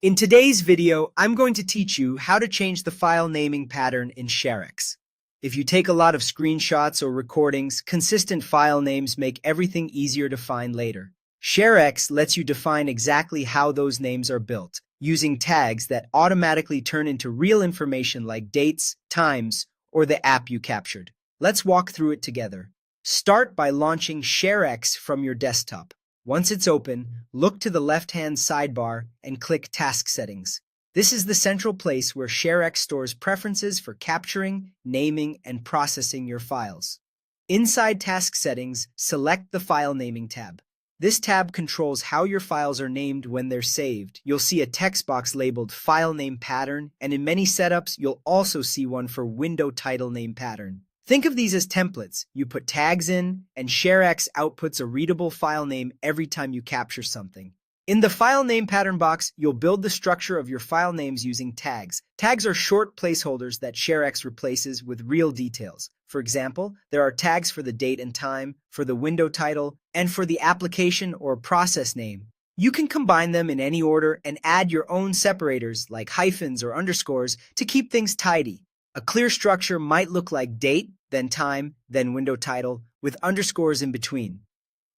In today's video, I'm going to teach you how to change the file naming pattern in Sharex. If you take a lot of screenshots or recordings, consistent file names make everything easier to find later. Sharex lets you define exactly how those names are built, using tags that automatically turn into real information like dates, times, or the app you captured. Let's walk through it together. Start by launching Sharex from your desktop. Once it's open, look to the left-hand sidebar and click Task Settings. This is the central place where Sharex stores preferences for capturing, naming, and processing your files. Inside Task Settings, select the File Naming tab. This tab controls how your files are named when they're saved. You'll see a text box labeled File Name Pattern, and in many setups, you'll also see one for Window Title Name Pattern. Think of these as templates. You put tags in, and Sharex outputs a readable file name every time you capture something. In the File Name Pattern box, you'll build the structure of your file names using tags. Tags are short placeholders that Sharex replaces with real details. For example, there are tags for the date and time, for the window title, and for the application or process name. You can combine them in any order and add your own separators like hyphens or underscores to keep things tidy. A clear structure might look like date, then time, then window title, with underscores in between.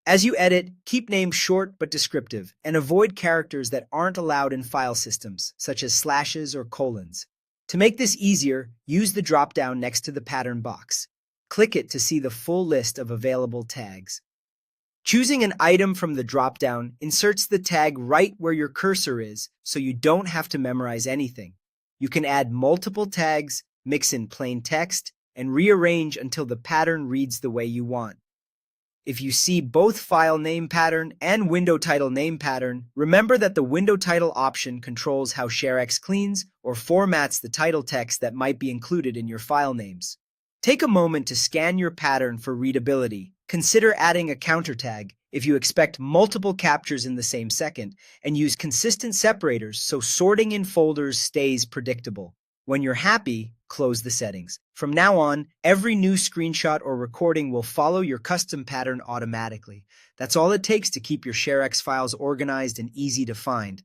As you edit, keep names short but descriptive, and avoid characters that aren't allowed in file systems, such as slashes or colons. To make this easier, use the drop-down next to the pattern box. Click it to see the full list of available tags. Choosing an item from the drop-down inserts the tag right where your cursor is, so you don't have to memorize anything. You can add multiple tags, mix in plain text, and rearrange until the pattern reads the way you want. If you see both file name pattern and window title name pattern, remember that the window title option controls how Sharex cleans or formats the title text that might be included in your file names. Take a moment to scan your pattern for readability. Consider adding a counter tag if you expect multiple captures in the same second, and use consistent separators so sorting in folders stays predictable. When you're happy, close the settings. From now on, every new screenshot or recording will follow your custom pattern automatically. That's all it takes to keep your Sharex files organized and easy to find.